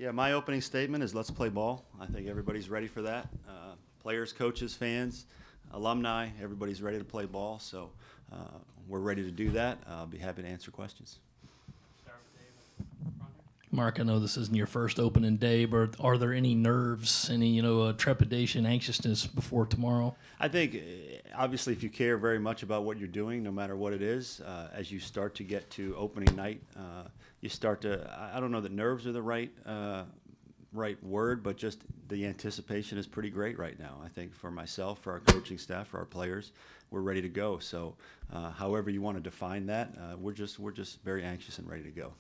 Yeah, my opening statement is let's play ball. I think everybody's ready for that. Players, coaches, fans, alumni, everybody's ready to play ball. So we're ready to do that. I'll be happy to answer questions. Mark, I know this isn't your first opening day, but are there any nerves, any trepidation, anxiousness before tomorrow? I think, obviously, if you care very much about what you're doing, no matter what it is, as you start to get to opening night, you start to, I don't know that nerves are the right word, but just the anticipation is pretty great right now. I think for myself, for our coaching staff, for our players, we're ready to go. So however you want to define that, we're just very anxious and ready to go.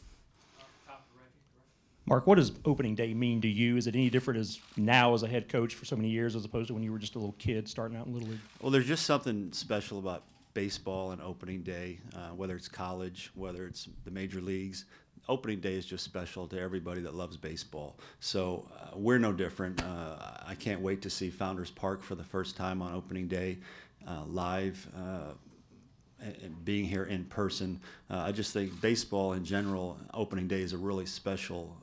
Mark, what does opening day mean to you? Is it any different as now as a head coach for so many years as opposed to when you were just a little kid starting out in Little League? Well, there's just something special about baseball and opening day, whether it's college, whether it's the major leagues. Opening day is just special to everybody that loves baseball. So we're no different. I can't wait to see Founders Park for the first time on opening day live. And being here in person, I just think baseball in general, opening day is a really special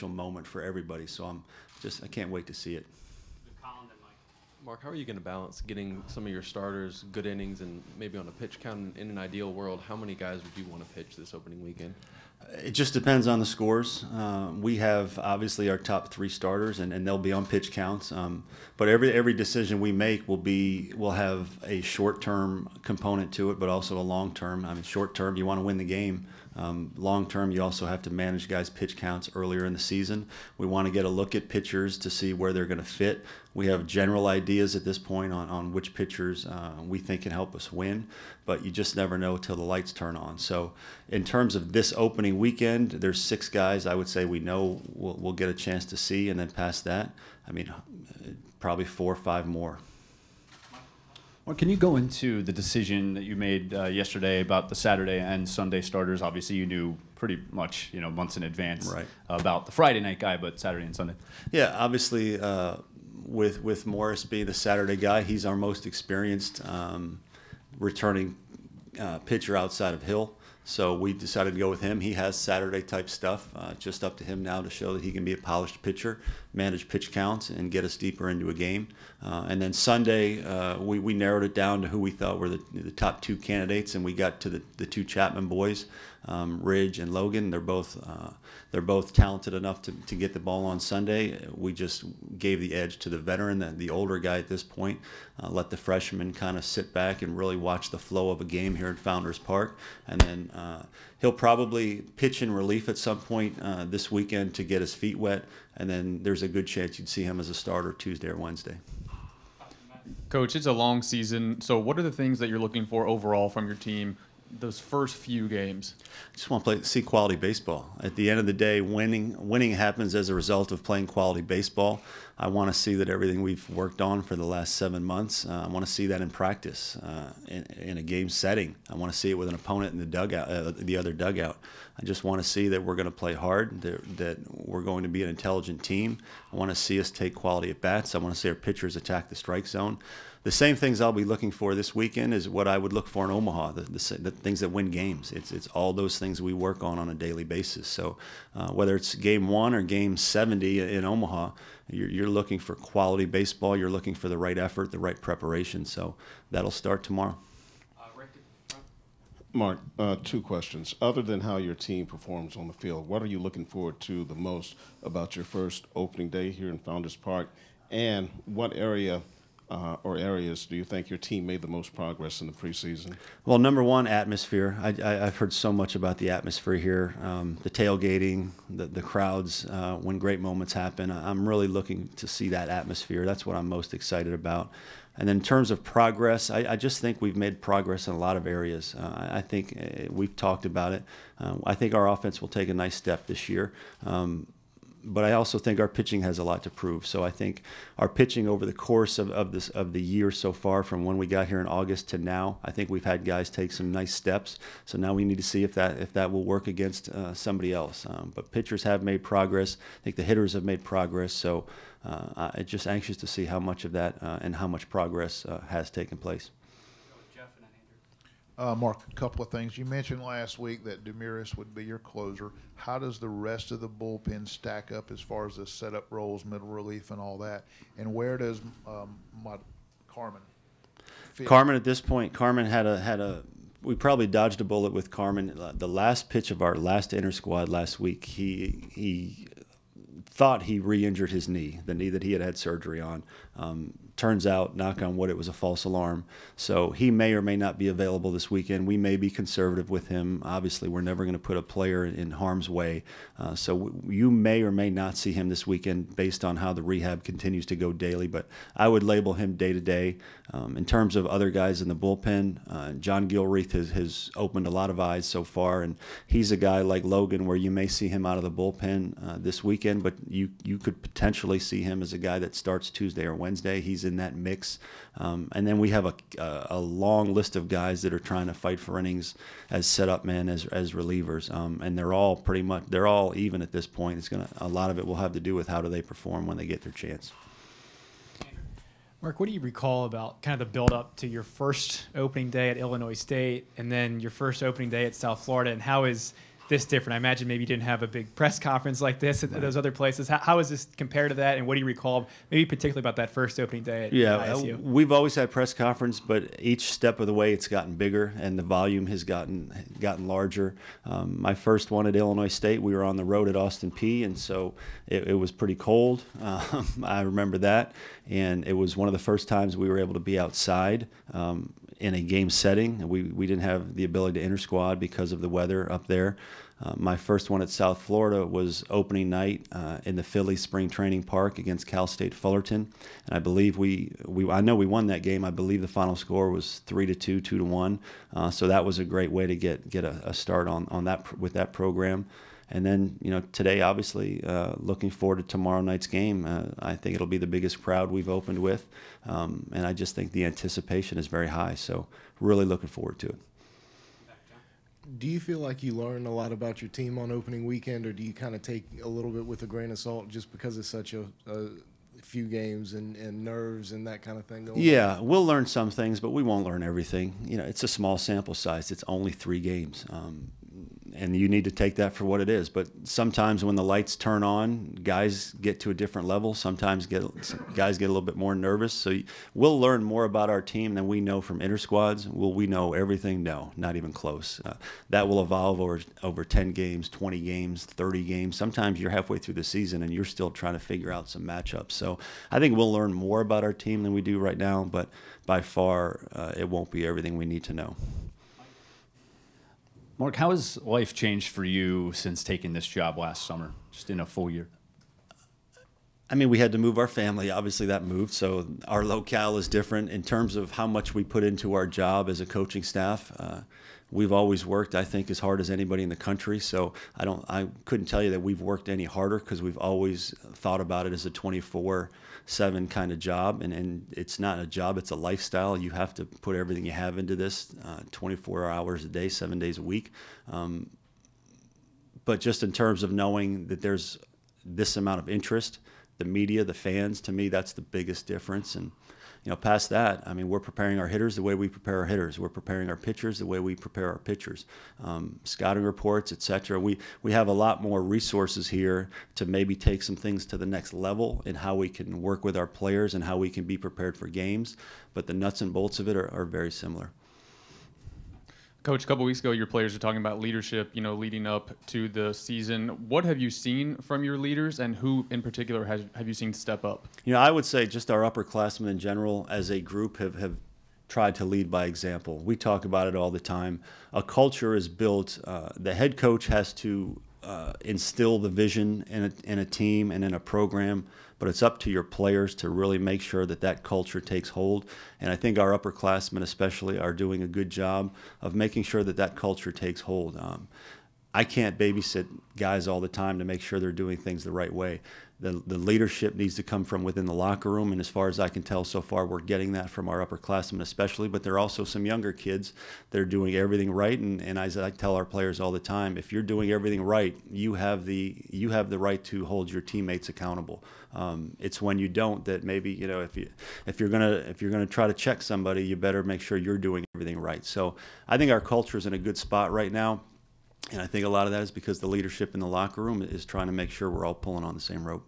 moment for everybody. So I can't wait to see it. Mark, how are you going to balance getting some of your starters good innings and maybe on a pitch count? In an ideal world, how many guys would you want to pitch this opening weekend? It just depends on the scores. We have obviously our top 3 starters, and they'll be on pitch counts. But every decision we make will have a short-term component to it, but also a long-term. I mean, short-term, you want to win the game. Long-term, you also have to manage guys' pitch counts earlier in the season. We want to get a look at pitchers to see where they're going to fit. We have general ideas at this point on which pitchers we think can help us win, but you just never know till the lights turn on. So in terms of this opening weekend, there's 6 guys I would say we know we'll get a chance to see, and then past that, I mean, probably 4 or 5 more. Well, can you go into the decision that you made yesterday about the Saturday and Sunday starters? Obviously, you knew pretty much months in advance about the Friday night guy, but Saturday and Sunday. Yeah, obviously, with Morris being the Saturday guy, he's our most experienced returning pitcher outside of Hill. So we decided to go with him. He has Saturday-type stuff. Just up to him now to show that he can be a polished pitcher, manage pitch counts, and get us deeper into a game. And then Sunday, we narrowed it down to who we thought were the top 2 candidates, and we got to the 2 Chapman boys, Ridge and Logan. They're both talented enough to get the ball on Sunday. We just gave the edge to the veteran, the older guy at this point. Let the freshman kind of sit back and really watch the flow of a game here at Founders Park. And then he'll probably pitch in relief at some point this weekend to get his feet wet. And then there's a good chance you'd see him as a starter Tuesday or Wednesday. Coach, it's a long season. So what are the things that you're looking for overall from your team those first few games? I just want to see quality baseball. At the end of the day, winning happens as a result of playing quality baseball. I want to see that everything we've worked on for the last 7 months, I want to see that in practice, in a game setting. I want to see it with an opponent in the dugout, the other dugout. I just want to see that we're going to play hard, that we're going to be an intelligent team. I want to see us take quality at bats. I want to see our pitchers attack the strike zone. The same things I'll be looking for this weekend is what I would look for in Omaha, the things that win games. It's all those things we work on a daily basis. So whether it's game 1 or game 70 in Omaha, you're looking for quality baseball. You're looking for the right effort, the right preparation. So that'll start tomorrow. Mark, 2 questions. Other than how your team performs on the field, what are you looking forward to the most about your first opening day here in Founders Park? And what area or areas do you think your team made the most progress in the preseason? Well, number 1, atmosphere. I've heard so much about the atmosphere here, the tailgating, the crowds, when great moments happen. I'm really looking to see that atmosphere. That's what I'm most excited about. And then in terms of progress, I just think we've made progress in a lot of areas. I think we've talked about it. I think our offense will take a nice step this year. But I also think our pitching has a lot to prove. So I think our pitching over the course of the year so far, from when we got here in August to now, I think we've had guys take some nice steps. So now we need to see if that will work against somebody else. But pitchers have made progress. I think the hitters have made progress. So I'm just anxious to see how much of that and how much progress has taken place. Mark, a couple of things. You mentioned last week that Demiris would be your closer. How does the rest of the bullpen stack up as far as the setup roles, middle relief, and all that? And where does Carmen fit? Carmen, at this point, Carmen had a. We probably dodged a bullet with Carmen. The last pitch of our last inter squad last week, he thought he re-injured his knee, the knee that he had had surgery on. Turns out, knock on wood, it was a false alarm. So he may or may not be available this weekend. We may be conservative with him. Obviously, we're never going to put a player in harm's way. So you may or may not see him this weekend based on how the rehab continues to go daily. But I would label him day to day. In terms of other guys in the bullpen, John Gilreath has opened a lot of eyes so far. And he's a guy like Logan where you may see him out of the bullpen this weekend, but you could potentially see him as a guy that starts Tuesday or Wednesday. He's in that mix. And then we have a long list of guys that are trying to fight for innings as setup men, as relievers. And they're all even at this point. A lot of it will have to do with how do they perform when they get their chance. Mark, what do you recall about kind of the build-up to your first opening day at Illinois State and then your first opening day at South Florida, and how is this different? I imagine maybe you didn't have a big press conference like this at those other places. How is this compared to that, and what do you recall, maybe particularly about that first opening day at ISU? We've always had press conference, but each step of the way it's gotten bigger and the volume has gotten larger. My first one at Illinois State, we were on the road at Austin Peay, and so it was pretty cold. I remember that, and it was one of the first times we were able to be outside in a game setting. We didn't have the ability to inter-squad because of the weather up there. My first one at South Florida was opening night in the Phillies spring training park against Cal State Fullerton, and I believe I know we won that game. I believe the final score was 3-2, 2-1. So that was a great way to get a start on that with that program. And then, today, obviously, looking forward to tomorrow night's game. I think it'll be the biggest crowd we've opened with, and I just think the anticipation is very high. So really looking forward to it. Do you feel like you learn a lot about your team on opening weekend, or do you kind of take a little bit with a grain of salt just because it's such a few games and nerves and that kind of thing going on? Yeah, we'll learn some things, but we won't learn everything. It's a small sample size. It's only 3 games. And you need to take that for what it is. But sometimes when the lights turn on, guys get to a different level. Sometimes guys get a little bit more nervous. So we'll learn more about our team than we know from inter-squads. Will we know everything? No, not even close. That will evolve over 10 games, 20 games, 30 games. Sometimes you're halfway through the season and you're still trying to figure out some matchups. So I think we'll learn more about our team than we do right now, but by far it won't be everything we need to know. Mark, how has life changed for you since taking this job last summer, just in a full year? I mean, we had to move our family. Obviously, that moved, so our locale is different in terms of how much we put into our job as a coaching staff. We've always worked, I think, as hard as anybody in the country. So I couldn't tell you that we've worked any harder because we've always thought about it as a 24/7 kind of job, and it's not a job; it's a lifestyle. You have to put everything you have into this 24 hours a day, 7 days a week. But just in terms of knowing that there's this amount of interest, the media, the fans, to me, that's the biggest difference. And past that, I mean, we're preparing our hitters the way we prepare our hitters. We're preparing our pitchers the way we prepare our pitchers. Scouting reports, etc. We have a lot more resources here to maybe take some things to the next level in how we can work with our players and how we can be prepared for games. But the nuts and bolts of it are very similar. Coach, a couple weeks ago, your players were talking about leadership, leading up to the season. What have you seen from your leaders, and who in particular have you seen step up? I would say just our upperclassmen in general as a group have tried to lead by example. We talk about it all the time. A culture is built. The head coach has to instill the vision in a team and in a program, but it's up to your players to really make sure that culture takes hold. And I think our upperclassmen especially are doing a good job of making sure that culture takes hold. I can't babysit guys all the time to make sure they're doing things the right way. The leadership needs to come from within the locker room, and as far as I can tell so far, we're getting that from our upperclassmen especially, but there are also some younger kids that are doing everything right, and as I tell our players all the time, if you're doing everything right, you have the right to hold your teammates accountable. It's when you don't that maybe, you know, if you're gonna try to check somebody, you better make sure you're doing everything right. So I think our culture is in a good spot right now. And I think a lot of that is because the leadership in the locker room is trying to make sure we're all pulling on the same rope.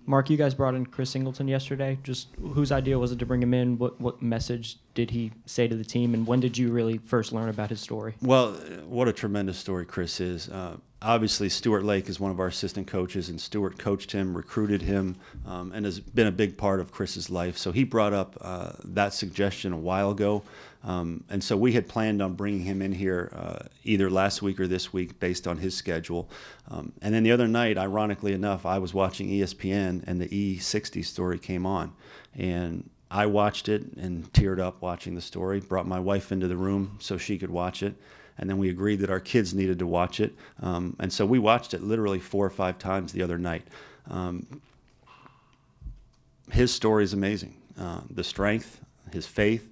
Mark, you guys brought in Chris Singleton yesterday. Just whose idea was it to bring him in? What message did he say to the team? And when did you really first learn about his story? Well, what a tremendous story Chris is. Obviously, Stuart Lake is one of our assistant coaches, and Stuart coached him, recruited him, and has been a big part of Chris's life. So he brought up that suggestion a while ago. And so we had planned on bringing him in here either last week or this week based on his schedule. And then the other night, ironically enough, I was watching ESPN and the E60 story came on. And I watched it and teared up watching the story, brought my wife into the room so she could watch it. And then we agreed that our kids needed to watch it. And so we watched it literally 4 or 5 times the other night. His story is amazing. The strength, his faith,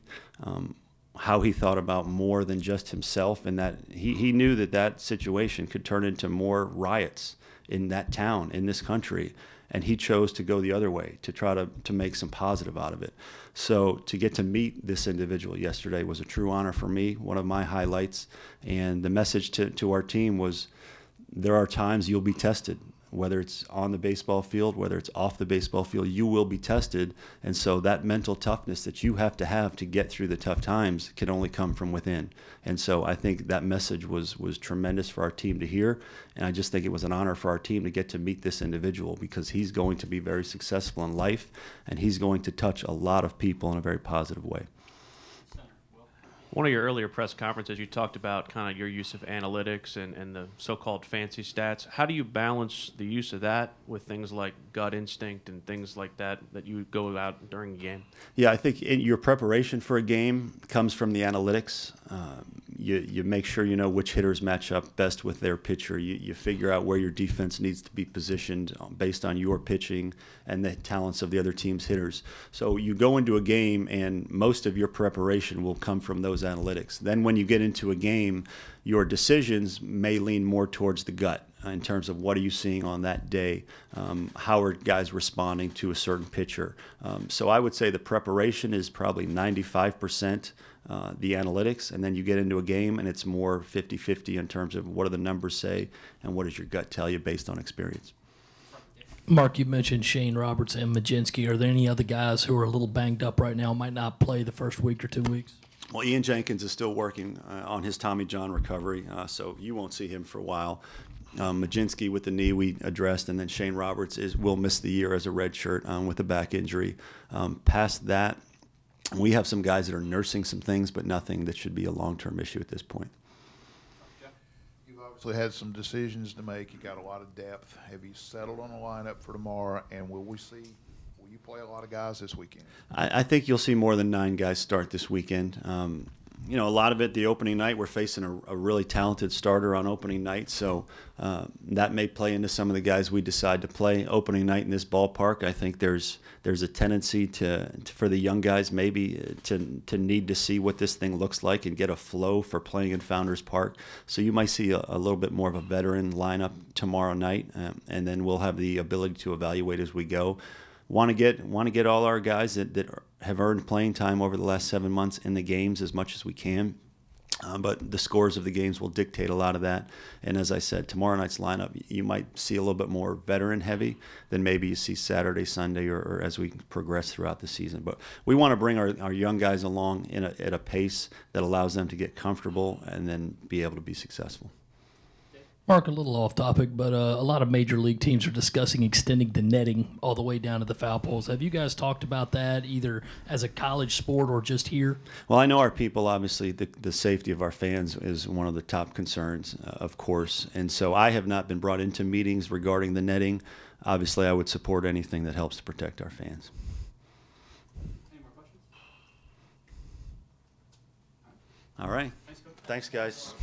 how he thought about more than just himself, and that he knew that situation could turn into more riots in that town, in this country, and he chose to go the other way to try to make some positive out of it. So to get to meet this individual yesterday was a true honor for me, one of my highlights, and the message to our team was there are times you'll be tested. Whether it's on the baseball field, whether it's off the baseball field, you will be tested. And so that mental toughness that you have to get through the tough times can only come from within. And so I think that message was tremendous for our team to hear. And I just think it was an honor for our team to get to meet this individual because he's going to be very successful in life and he's going to touch a lot of people in a very positive way. One of your earlier press conferences, you talked about kind of your use of analytics and the so-called fancy stats. How do you balance the use of that with things like gut instinct and things like that you go out during a game? Yeah, I think your preparation for a game comes from the analytics. You make sure you know which hitters match up best with their pitcher. You figure out where your defense needs to be positioned based on your pitching and the talents of the other team's hitters. So you go into a game and most of your preparation will come from those analytics. Then when you get into a game, your decisions may lean more towards the gut in terms of what are you seeing on that day, how are guys responding to a certain pitcher. So I would say the preparation is probably 95% the analytics, and then you get into a game and it's more 50-50 in terms of what do the numbers say and what does your gut tell you based on experience. Mark, you mentioned Shane Roberts and Majinski. Are there any other guys who are a little banged up right now, might not play the first week or 2 weeks? Well, Ian Jenkins is still working on his Tommy John recovery, so you won't see him for a while. Majinski with the knee we addressed, and then Shane Roberts will miss the year as a redshirt with a back injury. Past that, we have some guys that are nursing some things, but nothing that should be a long-term issue at this point. You've obviously had some decisions to make. You got a lot of depth. Have you settled on a lineup for tomorrow? And will you play a lot of guys this weekend? I think you'll see more than 9 guys start this weekend. You know, a lot of it, the opening night, we're facing a really talented starter on opening night, so that may play into some of the guys we decide to play opening night in this ballpark. I think there's a tendency for the young guys maybe to need to see what this thing looks like and get a flow for playing in Founders Park. So you might see a little bit more of a veteran lineup tomorrow night, and then we'll have the ability to evaluate as we go. Want to get all our guys that have earned playing time over the last 7 months in the games as much as we can. But the scores of the games will dictate a lot of that. And as I said, tomorrow night's lineup, you might see a little bit more veteran heavy than maybe you see Saturday, Sunday, or as we progress throughout the season. But we want to bring our young guys along at a pace that allows them to get comfortable and then be able to be successful. Mark, a little off topic, but a lot of major league teams are discussing extending the netting all the way down to the foul poles. Have you guys talked about that either as a college sport or just here? Well, I know our people, obviously, the safety of our fans is one of the top concerns, of course. And so I have not been brought into meetings regarding the netting. Obviously, I would support anything that helps to protect our fans. Any more questions? All right. Thanks, guys.